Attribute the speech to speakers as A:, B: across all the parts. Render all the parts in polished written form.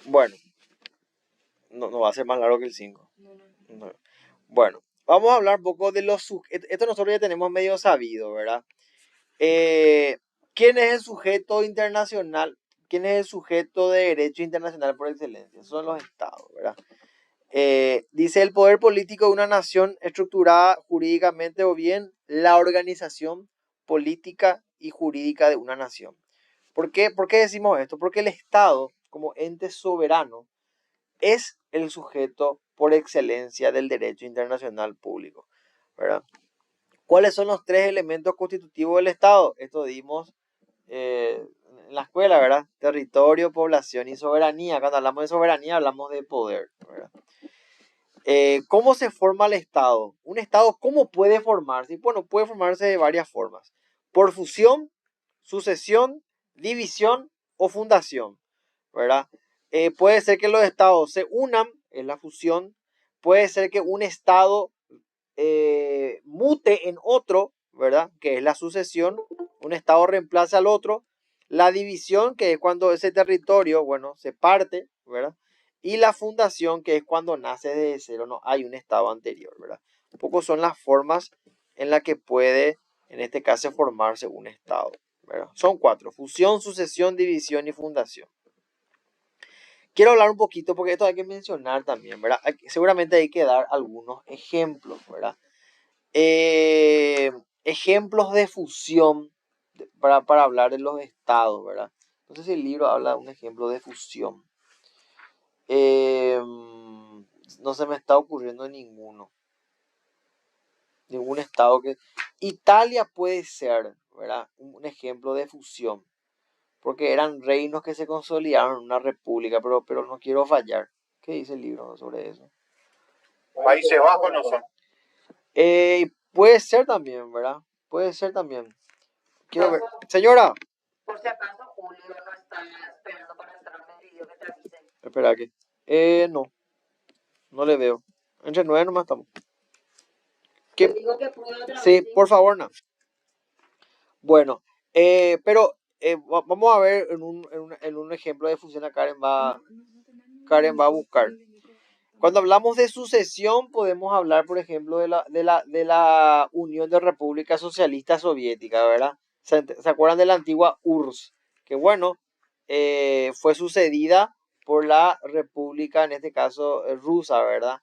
A: Bueno, no va a ser más largo que el 5. No. Bueno, vamos a hablar un poco de los sujetos. Esto nosotros ya tenemos medio sabido, ¿verdad? ¿Quién es el sujeto internacional? ¿Quién es el sujeto de derecho internacional por excelencia? Son los estados, ¿verdad? Dice el poder político de una nación estructurada jurídicamente o bien la organización política y jurídica de una nación. ¿Por qué decimos esto? Porque el Estado, como ente soberano, es el sujeto por excelencia del derecho internacional público, ¿verdad? ¿Cuáles son los tres elementos constitutivos del Estado? Esto dimos en la escuela, ¿verdad? Territorio, población y soberanía. Cuando hablamos de soberanía hablamos de poder, ¿verdad? ¿Cómo se forma el Estado? Un Estado, ¿cómo puede formarse? Bueno, puede formarse de varias formas. Por fusión, sucesión, división o fundación, ¿verdad? Puede ser que los estados se unan, en la fusión. Puede ser que un estado mute en otro, ¿verdad? Que es la sucesión. Un estado reemplaza al otro. La división, que es cuando ese territorio, bueno, se parte, ¿verdad? Y la fundación, que es cuando nace desde cero, no hay un estado anterior, ¿verdad? Un poco son las formas en las que puede, en este caso, formarse un estado, ¿verdad? Son cuatro: fusión, sucesión, división y fundación. Quiero hablar un poquito, porque esto hay que mencionar también, ¿verdad? Seguramente hay que dar algunos ejemplos, ¿verdad? Eh, Ejemplos de fusión para hablar de los estados, ¿verdad? No sé si el libro habla de un ejemplo de fusión. No se me está ocurriendo ninguno. Ningún estado que... Italia puede ser, ¿verdad? Un ejemplo de fusión. Porque eran reinos que se consolidaron en una república, pero no quiero fallar. ¿Qué dice el libro sobre eso?
B: Países Bajos no son.
A: Puede ser también, ¿verdad? Puede ser también. Quiero ver. Señora.
B: Por si acaso Julio no está esperando para entrar en el video que te avise.
A: Espera que. No. No le veo. Entre 9 nomás estamos.
B: ¿Qué? Te digo que puedo otra
A: sí,
B: vez, ¿sí?
A: Por favor, no. Bueno, pero vamos a ver en un ejemplo de fusión. Karen va a buscar. Cuando hablamos de sucesión, podemos hablar, por ejemplo, de la Unión de Repúblicas Socialistas Soviéticas, ¿verdad? ¿Se acuerdan de la antigua URSS? Que bueno, fue sucedida por la República, en este caso, rusa, ¿verdad?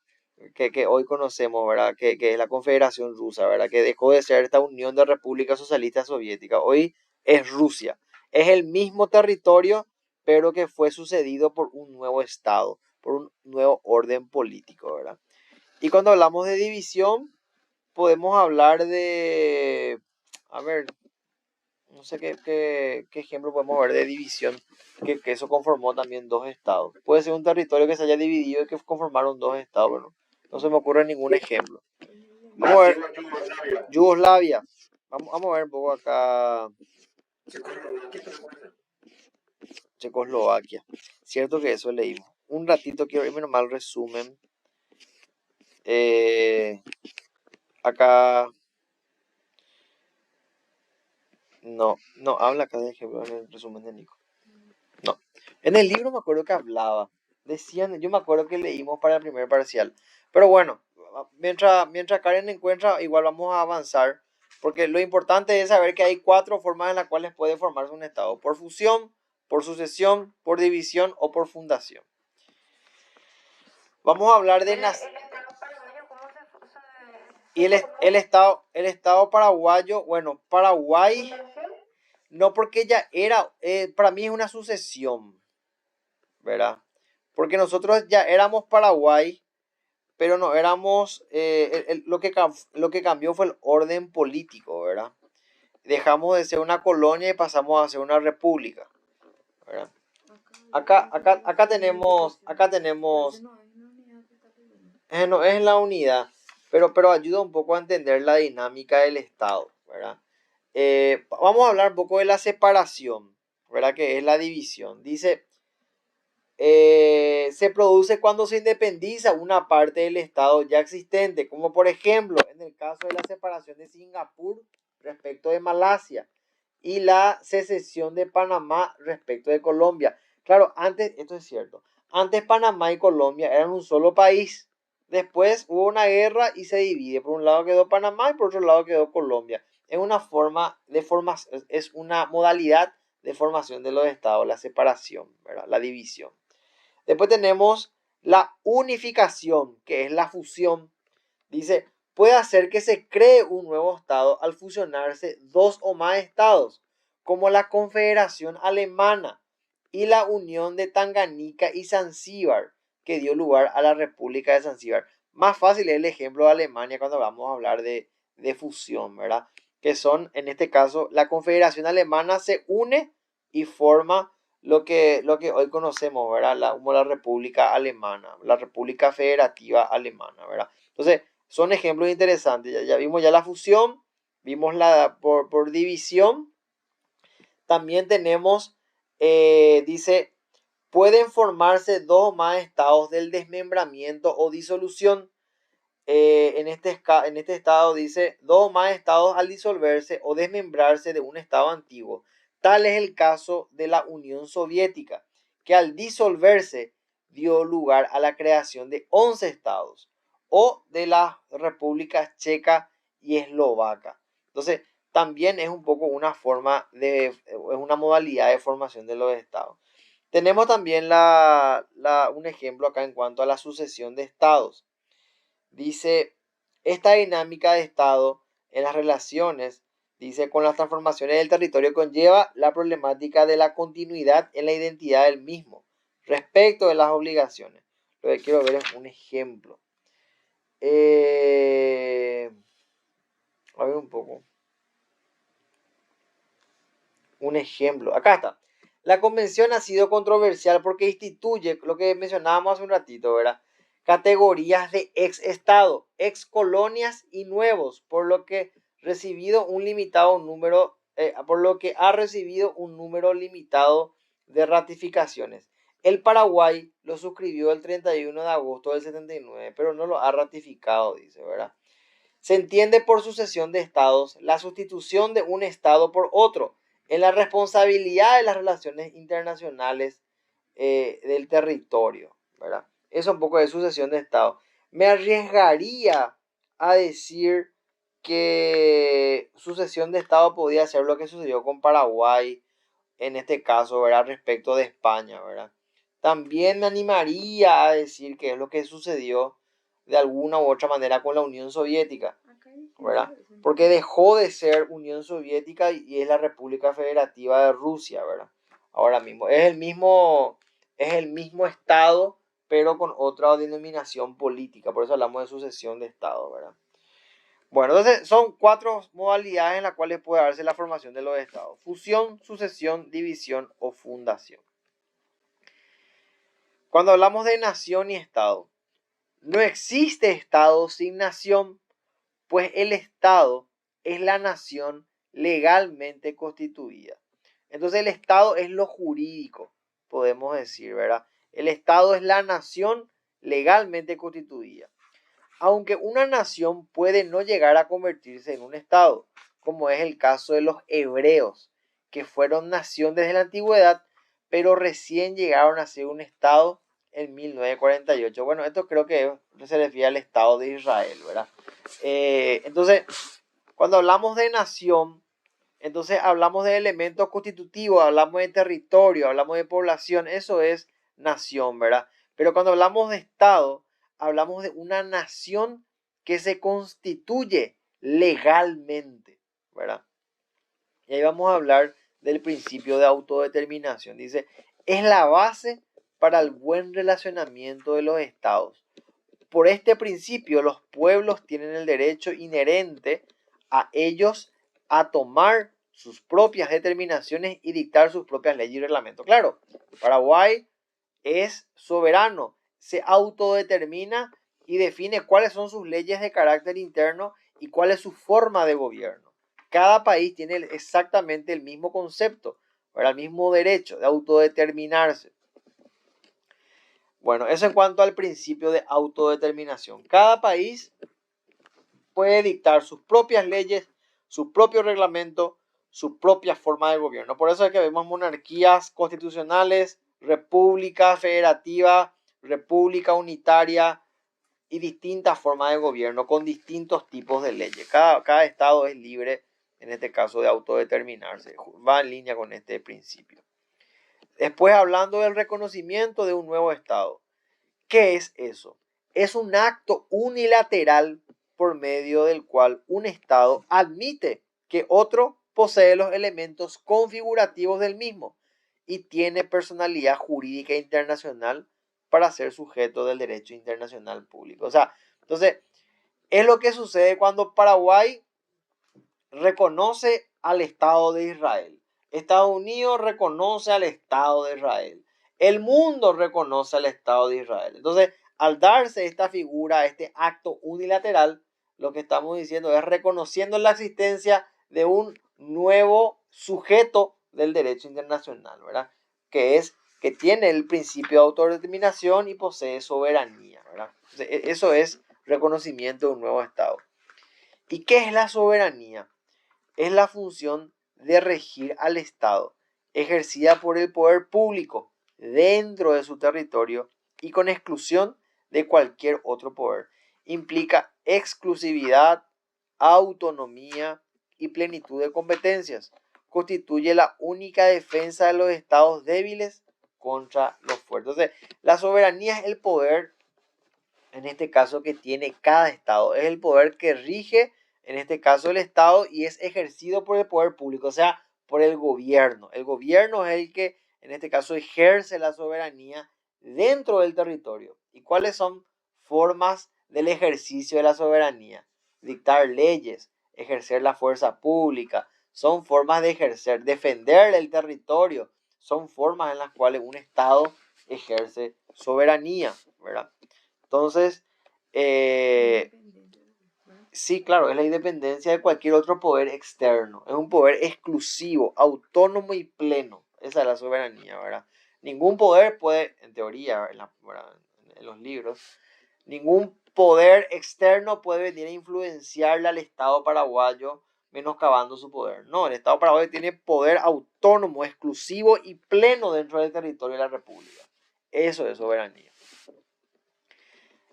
A: Que hoy conocemos, ¿verdad? Que es la Confederación Rusa, ¿verdad? Que dejó de ser esta Unión de Repúblicas Socialistas Soviéticas. Hoy es Rusia. Es el mismo territorio, pero que fue sucedido por un nuevo Estado, por un nuevo orden político, ¿verdad? Y cuando hablamos de división, podemos hablar de, a ver, no sé qué ejemplo podemos ver de división, que eso conformó también dos estados. Puede ser un territorio que se haya dividido y que conformaron dos estados, pero no se me ocurre ningún ejemplo. Vamos a ver, Yugoslavia. Vamos a ver un poco acá. Checoslovaquia. Cierto que eso leímos. Un ratito quiero irme nomás al resumen. Acá no habla acá de ejemplo en el resumen de Nico. No. En el libro me acuerdo que hablaba. Decían, yo me acuerdo que leímos para el primer parcial. Pero bueno, mientras Karen encuentra, igual vamos a avanzar. Porque lo importante es saber que hay cuatro formas en las cuales puede formarse un estado: por fusión, por sucesión, por división o por fundación. Vamos a hablar de y el estado paraguayo, bueno, Paraguay, no, porque ya era, para mí es una sucesión, ¿verdad? Porque nosotros ya éramos Paraguay, pero no éramos, lo que cambió fue el orden político, ¿verdad? Dejamos de ser una colonia y pasamos a ser una república, ¿verdad? Acá tenemos, no es la unidad, pero ayuda un poco a entender la dinámica del Estado, ¿verdad? Vamos a hablar un poco de la separación, ¿verdad? Que es la división. Dice, se produce cuando se independiza una parte del Estado ya existente, como por ejemplo en el caso de la separación de Singapur respecto de Malasia y la secesión de Panamá respecto de Colombia. Claro, antes, esto es cierto, antes Panamá y Colombia eran un solo país. Después hubo una guerra y se divide. Por un lado quedó Panamá y por otro lado quedó Colombia. Es una forma de formación, es una modalidad de formación de los estados, la separación, ¿verdad? La división. Después tenemos la unificación, que es la fusión. Dice, puede hacer que se cree un nuevo estado al fusionarse dos o más estados, como la Confederación Alemana y la Unión de Tanganica y Zanzíbar, que dio lugar a la República de Zanzíbar. Más fácil es el ejemplo de Alemania cuando vamos a hablar de fusión, ¿verdad? Que son, en este caso, la Confederación Alemana se une y forma lo que hoy conocemos, ¿verdad? Como la República Alemana, la República Federativa Alemana, ¿verdad? Entonces, son ejemplos interesantes. Ya vimos ya la fusión, vimos la por división. También tenemos, dice, pueden formarse dos o más estados del desmembramiento o disolución. En este estado dice, dos o más estados al disolverse o desmembrarse de un estado antiguo. Tal es el caso de la Unión Soviética, que al disolverse dio lugar a la creación de 11 estados, o de las repúblicas checa y eslovaca. Entonces, también es un poco una forma es una modalidad de formación de los estados. Tenemos también un ejemplo acá en cuanto a la sucesión de estados. Dice, esta dinámica de estado en las relaciones, dice, con las transformaciones del territorio conlleva la problemática de la continuidad en la identidad del mismo respecto de las obligaciones. Lo que quiero ver es un ejemplo. A ver un poco. Un ejemplo. Acá está. La convención ha sido controversial porque instituye lo que mencionábamos hace un ratito, ¿verdad? Categorías de ex estado, ex colonias y nuevos, por lo que ha recibido un número limitado de ratificaciones. El Paraguay lo suscribió el 31 de agosto del 79, pero no lo ha ratificado, dice, ¿verdad? Se entiende por sucesión de estados la sustitución de un estado por otro en la responsabilidad de las relaciones internacionales del territorio, ¿verdad? Eso un poco de sucesión de estado. Me arriesgaría a decir que sucesión de estado podía ser lo que sucedió con Paraguay en este caso, ¿verdad? Respecto de España, ¿verdad? También me animaría a decir que es lo que sucedió de alguna u otra manera con la Unión Soviética, ¿verdad? Porque dejó de ser Unión Soviética y es la República Federativa de Rusia, ¿verdad? Ahora mismo. Es el mismo estado, pero con otra denominación política. Por eso hablamos de sucesión de estado, ¿verdad? Bueno, entonces son 4 modalidades en las cuales puede darse la formación de los estados: fusión, sucesión, división o fundación. Cuando hablamos de nación y estado, no existe estado sin nación, pues el estado es la nación legalmente constituida. Entonces el estado es lo jurídico, podemos decir, ¿verdad? El estado es la nación legalmente constituida. Aunque una nación puede no llegar a convertirse en un estado, como es el caso de los hebreos, que fueron nación desde la antigüedad, pero recién llegaron a ser un estado en 1948. Bueno, esto creo que se refiere al Estado de Israel, ¿verdad? Entonces, cuando hablamos de nación, entonces hablamos de elementos constitutivos, hablamos de territorio, hablamos de población, eso es nación, ¿verdad? Pero cuando hablamos de Estado, hablamos de una nación que se constituye legalmente, ¿verdad? Y ahí vamos a hablar del principio de autodeterminación. Dice, es la base para el buen relacionamiento de los estados. Por este principio, los pueblos tienen el derecho inherente a ellos a tomar sus propias determinaciones y dictar sus propias leyes y reglamentos. Claro, Paraguay es soberano, se autodetermina y define cuáles son sus leyes de carácter interno y cuál es su forma de gobierno. Cada país tiene exactamente el mismo concepto, el mismo derecho de autodeterminarse. Bueno, eso en cuanto al principio de autodeterminación. Cada país puede dictar sus propias leyes, su propio reglamento, su propia forma de gobierno. Por eso es que vemos monarquías constitucionales, república federativa, república unitaria y distintas formas de gobierno con distintos tipos de leyes. Cada estado es libre, en este caso, de autodeterminarse. Va en línea con este principio. Después, hablando del reconocimiento de un nuevo estado. ¿Qué es eso? Es un acto unilateral por medio del cual un estado admite que otro posee los elementos configurativos del mismo y tiene personalidad jurídica internacional para ser sujeto del derecho internacional público. O sea, entonces, es lo que sucede cuando Paraguay reconoce al Estado de Israel. Estados Unidos reconoce al Estado de Israel. El mundo reconoce al Estado de Israel. Entonces, al darse esta figura, este acto unilateral, lo que estamos diciendo es reconociendo la existencia de un nuevo sujeto del derecho internacional, ¿verdad? Que tiene el principio de autodeterminación y posee soberanía, ¿verdad? Entonces, eso es reconocimiento de un nuevo Estado. ¿Y qué es la soberanía? Es la función de regir al Estado, ejercida por el poder público dentro de su territorio y con exclusión de cualquier otro poder. Implica exclusividad, autonomía y plenitud de competencias. Constituye la única defensa de los estados débiles contra los fuertes. Entonces, la soberanía es el poder, en este caso, que tiene cada estado. Es el poder que rige, en este caso, el estado y es ejercido por el poder público, o sea, por el gobierno. El gobierno es el que, en este caso, ejerce la soberanía dentro del territorio. ¿Y cuáles son formas del ejercicio de la soberanía? Dictar leyes, ejercer la fuerza pública, son formas de ejercer, defender el territorio, son formas en las cuales un estado ejerce soberanía, ¿verdad? Entonces, sí, claro, es la independencia de cualquier otro poder externo. Es un poder exclusivo, autónomo y pleno. Esa es la soberanía, ¿verdad? Ningún poder puede, en teoría, en los libros, ningún poder externo puede venir a influenciarle al Estado paraguayo menoscabando su poder. No, el Estado paraguayo tiene poder autónomo, exclusivo y pleno dentro del territorio de la República. Eso es soberanía.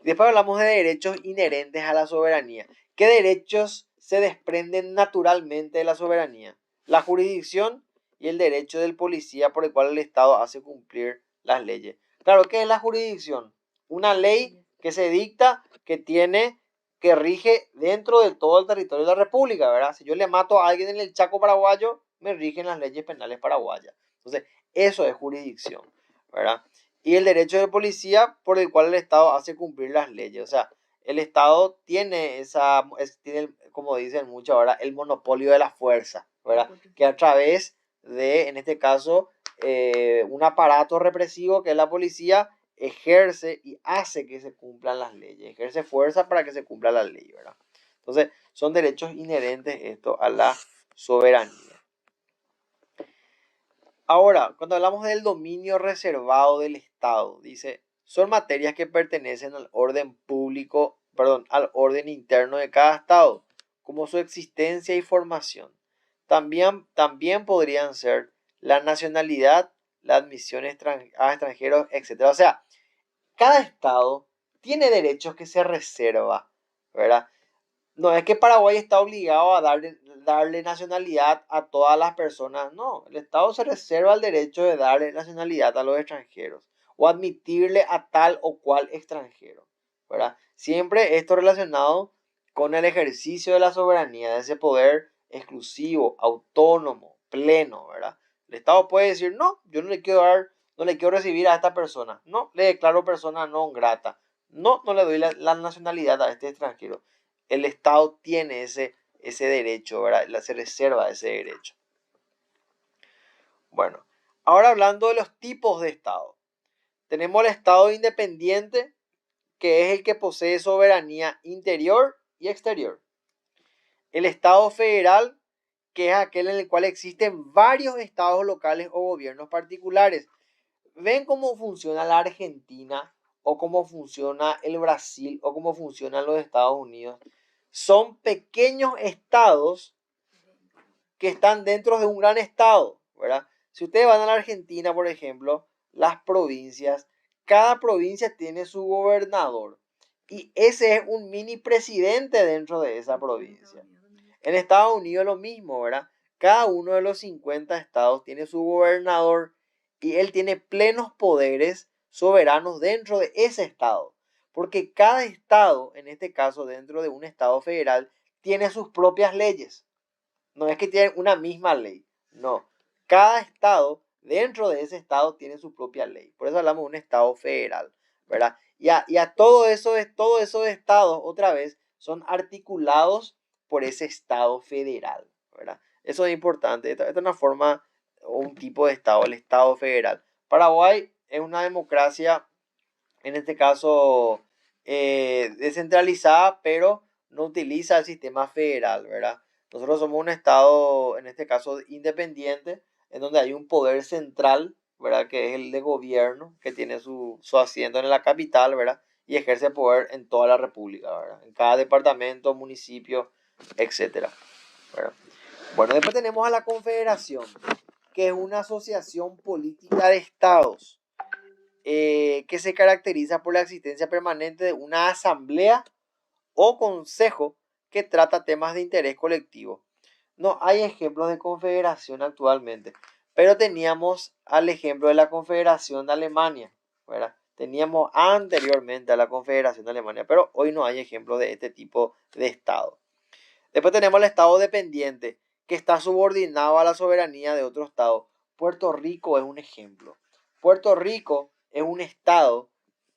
A: Después hablamos de derechos inherentes a la soberanía. ¿Qué derechos se desprenden naturalmente de la soberanía? La jurisdicción y el derecho del policía por el cual el Estado hace cumplir las leyes. Claro, ¿qué es la jurisdicción? Una ley que se dicta, que rige dentro de todo el territorio de la República, ¿verdad? Si yo le mato a alguien en el Chaco paraguayo, me rigen las leyes penales paraguayas. Entonces, eso es jurisdicción, ¿verdad? Y el derecho de policía por el cual el Estado hace cumplir las leyes. O sea, el Estado tiene tiene, como dicen mucho ahora, el monopolio de la fuerza, ¿verdad? Que a través de, en este caso, un aparato represivo que es la policía, ejerce y hace que se cumplan las leyes, ejerce fuerza para que se cumpla la ley, ¿verdad? Entonces, son derechos inherentes esto a la soberanía. Ahora, cuando hablamos del dominio reservado del Estado, dice, son materias que pertenecen al orden público, perdón, al orden interno de cada Estado, como su existencia y formación. También podrían ser la nacionalidad, la admisión a extranjeros, etc. O sea, cada Estado tiene derechos que se reserva, ¿verdad? No es que Paraguay está obligado a darle nacionalidad a todas las personas, no, el Estado se reserva el derecho de darle nacionalidad a los extranjeros o admitirle a tal o cual extranjero, ¿verdad? Siempre esto relacionado con el ejercicio de la soberanía, de ese poder exclusivo, autónomo, pleno, ¿verdad? El Estado puede decir, no, yo no le quiero recibir a esta persona, no, le declaro persona no grata, no le doy la nacionalidad a este extranjero. El Estado tiene ese derecho, ¿verdad? Se reserva ese derecho. Bueno, ahora hablando de los tipos de Estado. Tenemos el Estado independiente, que es el que posee soberanía interior y exterior. El Estado federal, que es aquel en el cual existen varios estados locales o gobiernos particulares. ¿Ven cómo funciona la Argentina o cómo funciona el Brasil o cómo funcionan los Estados Unidos? Son pequeños estados que están dentro de un gran estado, ¿verdad? Si ustedes van a la Argentina, por ejemplo, las provincias. Cada provincia tiene su gobernador y ese es un mini presidente dentro de esa provincia. En Estados Unidos lo mismo, ¿verdad? Cada uno de los 50 estados tiene su gobernador y él tiene plenos poderes soberanos dentro de ese estado. Porque cada estado, en este caso dentro de un estado federal, tiene sus propias leyes. No es que tienen una misma ley, no. Cada estado, dentro de ese estado, tiene su propia ley. Por eso hablamos de un estado federal, ¿verdad? Y a todo eso, todos esos estados, otra vez, son articulados por ese estado federal, ¿verdad? Eso es importante. Esta es una forma o un tipo de estado, el estado federal. Paraguay es una democracia, en este caso, descentralizada, pero no utiliza el sistema federal, ¿verdad? Nosotros somos un estado, en este caso, independiente, en donde hay un poder central, ¿verdad? Que es el de gobierno, que tiene su asiento en la capital, ¿verdad? Y ejerce poder en toda la república, ¿verdad? En cada departamento, municipio, etcétera, ¿verdad? Bueno, después tenemos a la Confederación, que es una asociación política de estados, que se caracteriza por la existencia permanente de una asamblea o consejo que trata temas de interés colectivo. No hay ejemplos de confederación actualmente, pero teníamos al ejemplo de la Confederación de Alemania, ¿verdad? Teníamos anteriormente a la Confederación de Alemania, pero hoy no hay ejemplos de este tipo de Estado. Después tenemos el Estado dependiente, que está subordinado a la soberanía de otro Estado. Puerto Rico es un ejemplo. Puerto Rico es un Estado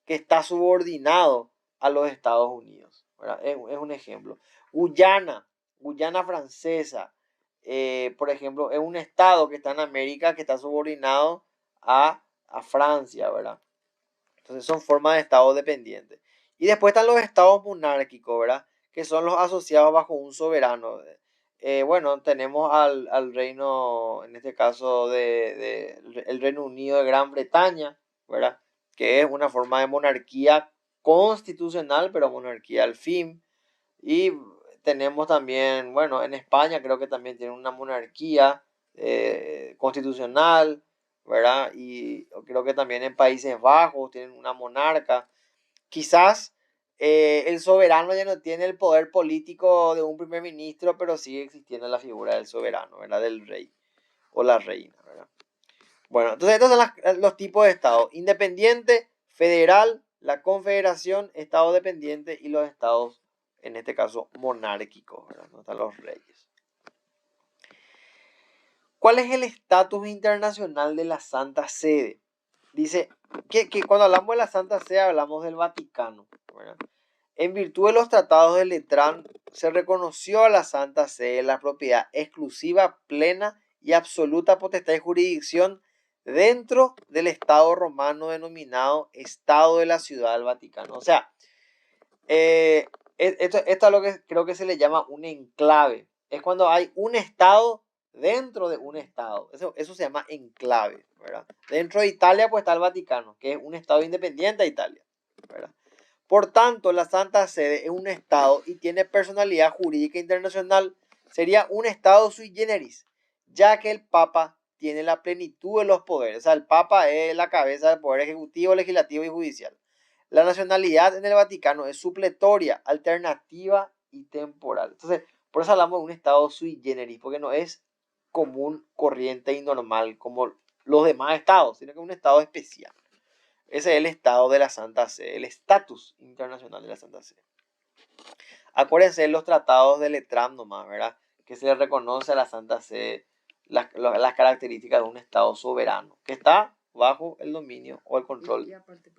A: que está subordinado a los Estados Unidos, ¿verdad? Es un ejemplo. Guyana Francesa, por ejemplo, es un Estado que está en América que está subordinado a Francia, ¿verdad? Entonces son formas de Estado dependientes. Y después están los estados monárquicos, ¿verdad? Que son los asociados bajo un soberano. Bueno, tenemos al reino, en este caso, el Reino Unido de Gran Bretaña, ¿verdad? Que es una forma de monarquía constitucional, pero monarquía al fin. Y tenemos también, bueno, en España creo que también tiene una monarquía constitucional, ¿verdad? Y creo que también en Países Bajos tienen una monarca. Quizás el soberano ya no tiene el poder político de un primer ministro, pero sigue existiendo la figura del soberano, ¿verdad? Del rey o la reina, ¿verdad? Bueno, entonces estos son los tipos de Estado: independiente, federal, la confederación, Estado dependiente y los estados, en este caso, monárquicos, ¿verdad? Donde están los reyes. ¿Cuál es el estatus internacional de la Santa Sede? Dice que cuando hablamos de la Santa Sede hablamos del Vaticano, ¿verdad? En virtud de los tratados de Letrán, se reconoció a la Santa Sede la propiedad exclusiva, plena y absoluta potestad y jurisdicción dentro del Estado romano denominado Estado de la Ciudad del Vaticano. O sea, esto es lo que creo que se le llama un enclave. Es cuando hay un Estado dentro de un Estado. Eso se llama enclave, ¿verdad? Dentro de Italia pues está el Vaticano, que es un Estado independiente de Italia, ¿verdad? Por tanto, la Santa Sede es un Estado y tiene personalidad jurídica internacional. Sería un Estado sui generis, ya que el Papa tiene la plenitud de los poderes. O sea, el Papa es la cabeza del poder ejecutivo, legislativo y judicial. La nacionalidad en el Vaticano es supletoria, alternativa y temporal. Entonces, por eso hablamos de un Estado sui generis, porque no es común, corriente y normal como los demás estados, sino que es un Estado especial. Ese es el estado de la Santa Sede, el estatus internacional de la Santa Sede. Acuérdense de los tratados de Letrán nomás, ¿verdad? Que se le reconoce a la Santa Sede las características de un estado soberano, que está bajo el dominio o el control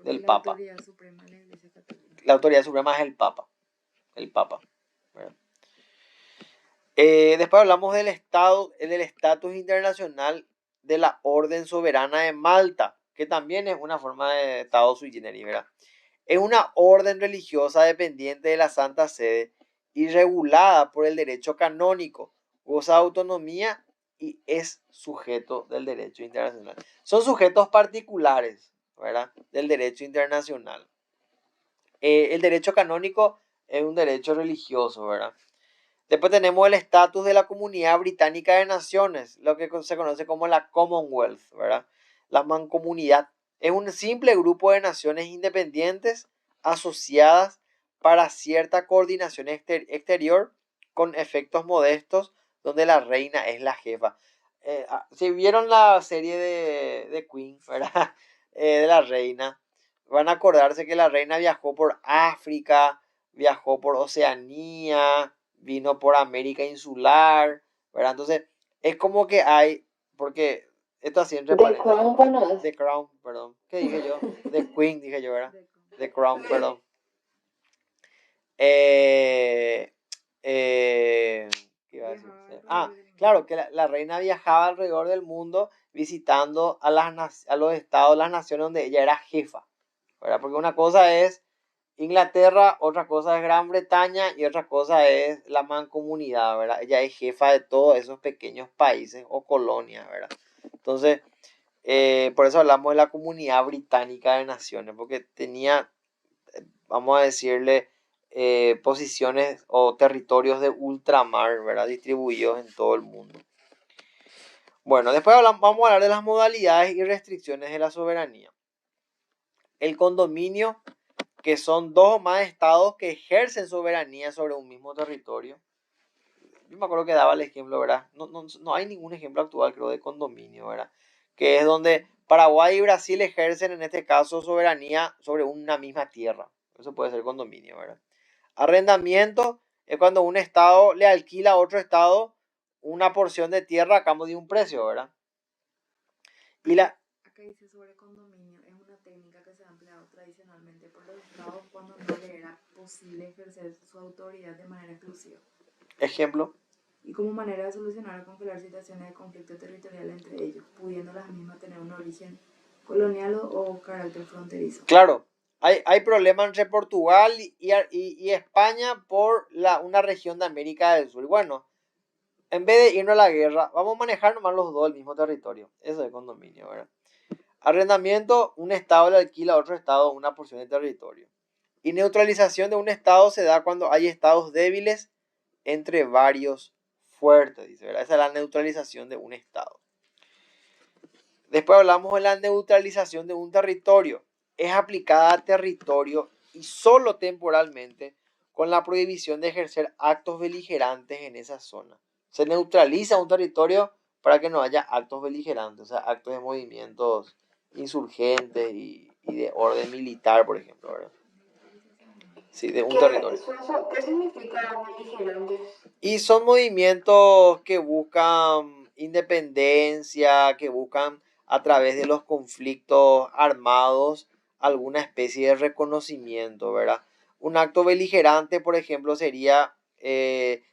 A: del Papa.
C: Autoridad suprema de la Iglesia Católica.
A: La autoridad suprema es el Papa. El Papa, ¿verdad? Después hablamos del estatus internacional de la Orden Soberana de Malta, que también es una forma de Estado sui generis, ¿verdad? Es una orden religiosa dependiente de la Santa Sede y regulada por el derecho canónico, goza de autonomía y es sujeto del derecho internacional. Son sujetos particulares, ¿verdad? Del derecho internacional. El derecho canónico es un derecho religioso, ¿verdad? Después tenemos el estatus de la Comunidad Británica de Naciones, lo que se conoce como la Commonwealth, ¿verdad? La mancomunidad es un simple grupo de naciones independientes asociadas para cierta coordinación exterior con efectos modestos donde la reina es la jefa. Si vieron la serie de Queen, ¿verdad? De la reina, van a acordarse que la reina viajó por África, viajó por Oceanía, vino por América Insular, ¿verdad? Entonces, es como que hay, porque esto así entre
B: The
A: paréntesis.
B: Crown, bueno, es.
A: The Crown, perdón. ¿Qué dije yo? The Queen, dije yo, ¿verdad? The Crown, perdón. ¿Qué iba a decir? Claro, que la reina viajaba alrededor del mundo visitando a los estados, las naciones donde ella era jefa, ¿verdad? Porque una cosa es Inglaterra, otra cosa es Gran Bretaña y otra cosa es la mancomunidad, ¿verdad? Ella es jefa de todos esos pequeños países o colonias, ¿verdad? Entonces, por eso hablamos de la Comunidad Británica de Naciones, porque tenía, vamos a decirle, posiciones o territorios de ultramar, ¿verdad? Distribuidos en todo el mundo. Bueno, después vamos a hablar de las modalidades y restricciones de la soberanía. El condominio, que son dos o más estados que ejercen soberanía sobre un mismo territorio. Yo me acuerdo que daba el ejemplo, ¿verdad? No hay ningún ejemplo actual, creo, de condominio, ¿verdad? Que es donde Paraguay y Brasil ejercen, en este caso, soberanía sobre una misma tierra. Eso puede ser condominio, ¿verdad? Arrendamiento es cuando un estado le alquila a otro estado una porción de tierra a cambio de un precio, ¿verdad? Y la...
C: Acá dice sobre condominio, es una técnica que se ha empleado tradicionalmente por los estados cuando no le era posible ejercer su autoridad de manera exclusiva.
A: Ejemplo.
C: Y como manera de solucionar o congelar situaciones de conflicto territorial entre ellos, pudiendo las mismas tener un origen colonial o carácter fronterizo.
A: Claro, hay problemas entre Portugal y España por una región de América del Sur. Bueno, en vez de irnos a la guerra, vamos a manejar nomás los dos el mismo territorio. Eso es condominio, ¿verdad? Arrendamiento, un estado le alquila a otro estado una porción de territorio. Y neutralización de un estado se da cuando hay estados débiles entre varios fuertes, dice, ¿verdad? Esa es la neutralización de un estado. Después hablamos de la neutralización de un territorio. Es aplicada a territorio y solo temporalmente con la prohibición de ejercer actos beligerantes en esa zona. Se neutraliza un territorio para que no haya actos beligerantes, o sea, actos de movimientos insurgentes y de orden militar, por ejemplo, ¿verdad? Sí, de un territorio.
B: ¿Qué significa beligerantes?
A: Y son movimientos que buscan independencia, que buscan a través de los conflictos armados alguna especie de reconocimiento, ¿verdad? Un acto beligerante, por ejemplo, sería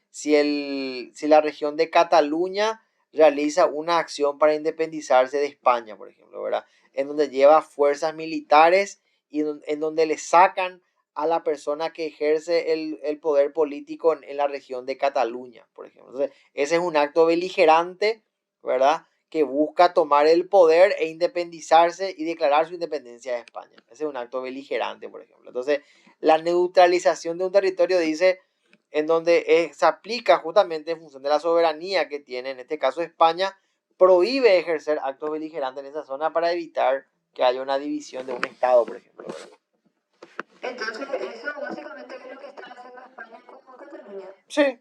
A: si la región de Cataluña realiza una acción para independizarse de España, por ejemplo, ¿verdad? En donde lleva fuerzas militares y en donde le sacan a la persona que ejerce el poder político en la región de Cataluña, por ejemplo. Entonces, ese es un acto beligerante, ¿verdad? Que busca tomar el poder e independizarse y declarar su independencia de España. Ese es un acto beligerante, por ejemplo. Entonces, la neutralización de un territorio dice en donde se aplica justamente en función de la soberanía que tiene, en este caso España, prohíbe ejercer actos beligerantes en esa zona para evitar que haya una división de un Estado, por ejemplo, ¿verdad?
B: Entonces, eso básicamente es lo que está haciendo España con Cataluña.
A: Sí,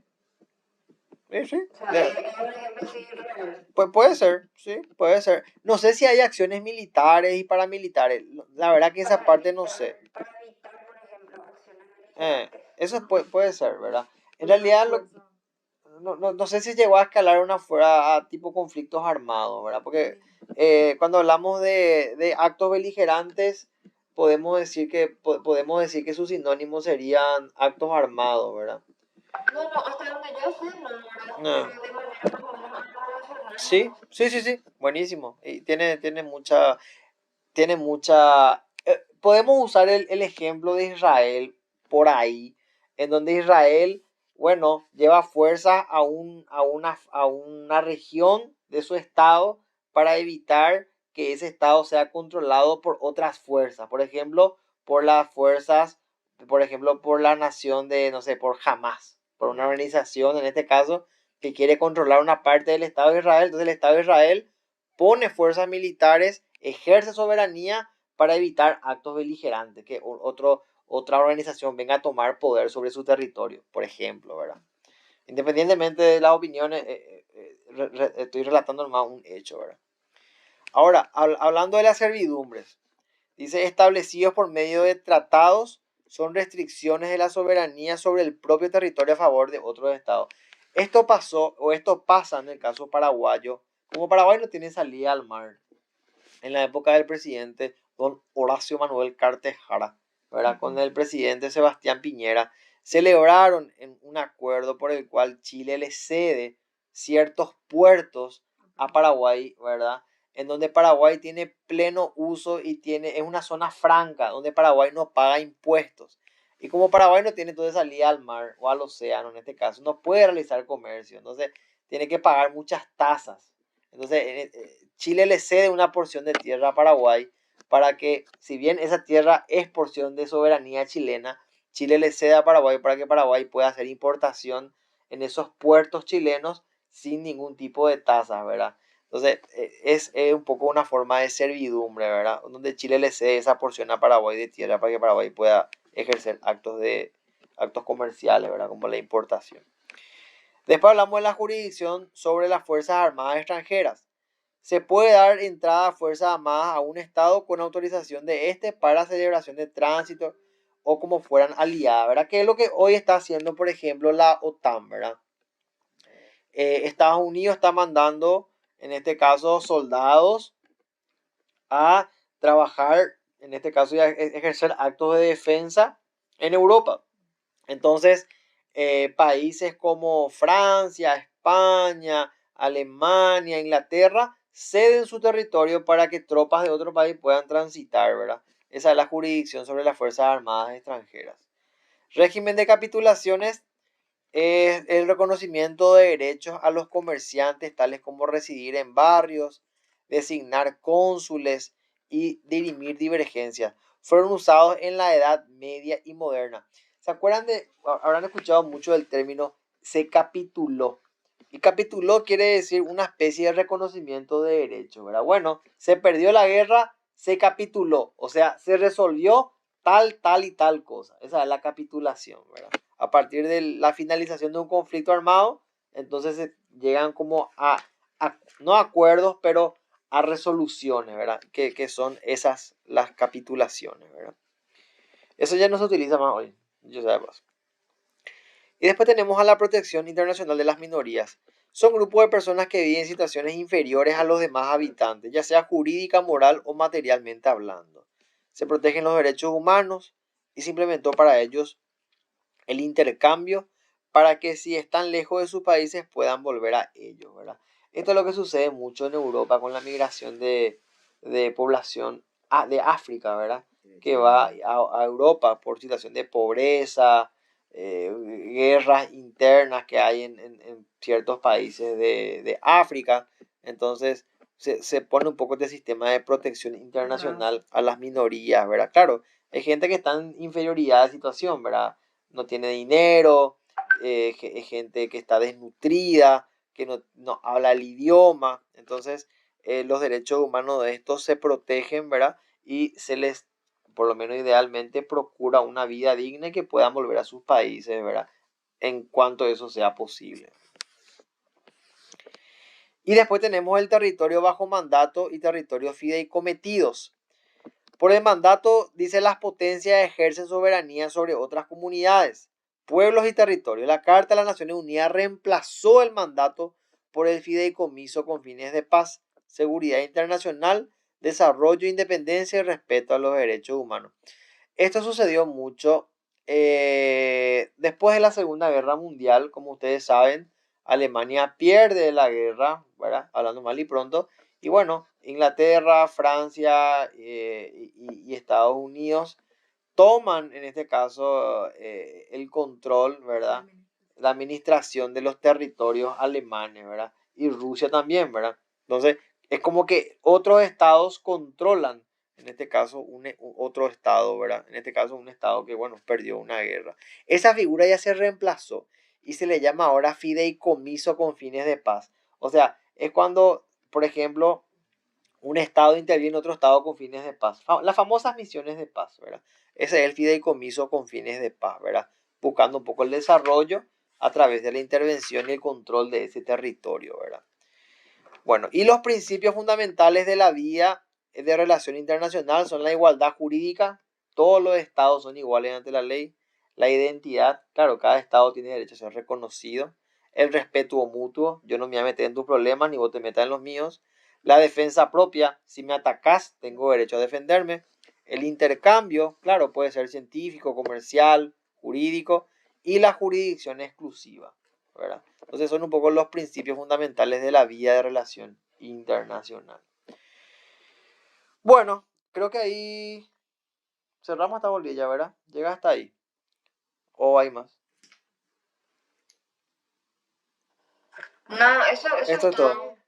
A: sí.
B: O sea, es un ejemplo así real.
A: Pues puede ser, sí, puede ser. No sé si hay acciones militares y paramilitares. La verdad que esa parte no sé.
B: Para evitar, por ejemplo, acciones beligerantes.
A: Eso puede ser, ¿verdad? En realidad, no sé si llegó a escalar a tipo conflictos armados, ¿verdad? Porque cuando hablamos de actos beligerantes, podemos decir que sus sinónimos serían actos armados, ¿verdad?
B: No, hasta donde yo sé, no,
A: No.
B: pero de manera más o menos relacionada.
A: Sí, buenísimo. Y tiene mucha, podemos usar el ejemplo de Israel por ahí, en donde Israel, bueno, lleva fuerza a una región de su estado para evitar que ese estado sea controlado por otras fuerzas. Por ejemplo, por las fuerzas, por la nación de, no sé, por Hamas, por una organización en este caso que quiere controlar una parte del Estado de Israel. Entonces el Estado de Israel pone fuerzas militares, ejerce soberanía para evitar actos beligerantes, que otra organización venga a tomar poder sobre su territorio, por ejemplo, ¿verdad? Independientemente de las opiniones, estoy relatando nomás un hecho, ¿verdad? Ahora, hablando de las servidumbres, dice, establecidos por medio de tratados, son restricciones de la soberanía sobre el propio territorio a favor de otros estados. Esto pasó, o esto pasa en el caso paraguayo, como Paraguay no tiene salida al mar, en la época del presidente don Horacio Manuel Cartejara, ¿verdad? Con el presidente Sebastián Piñera, celebraron un acuerdo por el cual Chile le cede ciertos puertos a Paraguay, ¿verdad? En donde Paraguay tiene pleno uso y es una zona franca, donde Paraguay no paga impuestos. Y como Paraguay no tiene entonces salida al mar o al océano, en este caso, no puede realizar comercio, entonces tiene que pagar muchas tasas. Entonces, Chile le cede una porción de tierra a Paraguay para que, si bien esa tierra es porción de soberanía chilena, Chile le cede a Paraguay para que Paraguay pueda hacer importación en esos puertos chilenos sin ningún tipo de tasas, ¿verdad? Entonces, es un poco una forma de servidumbre, ¿verdad? Donde Chile le cede esa porción a Paraguay de tierra para que Paraguay pueda ejercer actos comerciales, ¿verdad? Como la importación. Después hablamos de la jurisdicción sobre las Fuerzas Armadas extranjeras. Se puede dar entrada a Fuerzas Armadas a un Estado con autorización de este para celebración de tránsito o como fueran aliadas, ¿verdad? Que es lo que hoy está haciendo, por ejemplo, la OTAN, ¿verdad? Estados Unidos está mandando, en este caso, soldados a trabajar, en este caso, y a ejercer actos de defensa en Europa. Entonces, países como Francia, España, Alemania, Inglaterra, ceden su territorio para que tropas de otro país puedan transitar, ¿verdad? Esa es la jurisdicción sobre las Fuerzas Armadas extranjeras. Régimen de capitulaciones es el reconocimiento de derechos a los comerciantes, tales como residir en barrios, designar cónsules y dirimir divergencias. Fueron usados en la Edad Media y Moderna. ¿Se acuerdan habrán escuchado mucho del término se capituló? Y capituló quiere decir una especie de reconocimiento de derechos, ¿verdad? Bueno, se perdió la guerra, se capituló, o sea, se resolvió tal, tal y tal cosa. Esa es la capitulación, ¿verdad? A partir de la finalización de un conflicto armado, entonces se llegan como no acuerdos, pero a resoluciones, ¿verdad? Que son esas las capitulaciones, ¿verdad? Eso ya no se utiliza más hoy, yo sé más. Y después tenemos a la protección internacional de las minorías. Son grupos de personas que viven en situaciones inferiores a los demás habitantes, ya sea jurídica, moral o materialmente hablando. Se protegen los derechos humanos y se implementó para ellos el intercambio para que si están lejos de sus países puedan volver a ellos, ¿verdad? Esto es lo que sucede mucho en Europa con la migración de población de África, ¿verdad? Que va a Europa por situación de pobreza, guerras internas que hay en ciertos países de África. Entonces se pone un poco de sistema de protección internacional a las minorías, ¿verdad? Claro, hay gente que está en inferioridad de situación, ¿verdad? No tiene dinero, es gente que está desnutrida, que no habla el idioma. Entonces, los derechos humanos de estos se protegen, ¿verdad? Y se les, por lo menos idealmente, procura una vida digna y que puedan volver a sus países, ¿verdad? En cuanto eso sea posible. Y después tenemos el territorio bajo mandato y territorios fideicometidos. Por el mandato, dice, las potencias ejercen soberanía sobre otras comunidades, pueblos y territorios. La Carta de las Naciones Unidas reemplazó el mandato por el fideicomiso con fines de paz, seguridad internacional, desarrollo, independencia y respeto a los derechos humanos. Esto sucedió mucho después de la Segunda Guerra Mundial. Como ustedes saben, Alemania pierde la guerra, ¿verdad? Hablando mal y pronto. Y bueno, Inglaterra, Francia y Estados Unidos toman, en este caso, el control, ¿verdad? La administración de los territorios alemanes, ¿verdad? Y Rusia también, ¿verdad? Entonces, es como que otros estados controlan, en este caso, otro estado, ¿verdad? En este caso, un estado que, bueno, perdió una guerra. Esa figura ya se reemplazó y se le llama ahora fideicomiso con fines de paz. O sea, es cuando, por ejemplo, un Estado interviene en otro Estado con fines de paz. Las famosas misiones de paz, ¿verdad? Ese es el fideicomiso con fines de paz, ¿verdad? Buscando un poco el desarrollo a través de la intervención y el control de ese territorio, ¿verdad? Bueno, y los principios fundamentales de la vía de relación internacional son la igualdad jurídica, todos los estados son iguales ante la ley, la identidad, claro, cada estado tiene derecho a ser reconocido, el respeto mutuo, yo no me voy a meter en tus problemas ni vos te metas en los míos, la defensa propia, si me atacás tengo derecho a defenderme, el intercambio, claro, puede ser científico, comercial, jurídico, y la jurisdicción exclusiva, ¿verdad? Entonces son un poco los principios fundamentales de la vía de relación internacional. Bueno, creo que ahí cerramos esta bolilla, ¿verdad? Llega hasta ahí. ¿O hay más?
B: No, eso
A: Esto
B: es
A: es todo.
B: todo.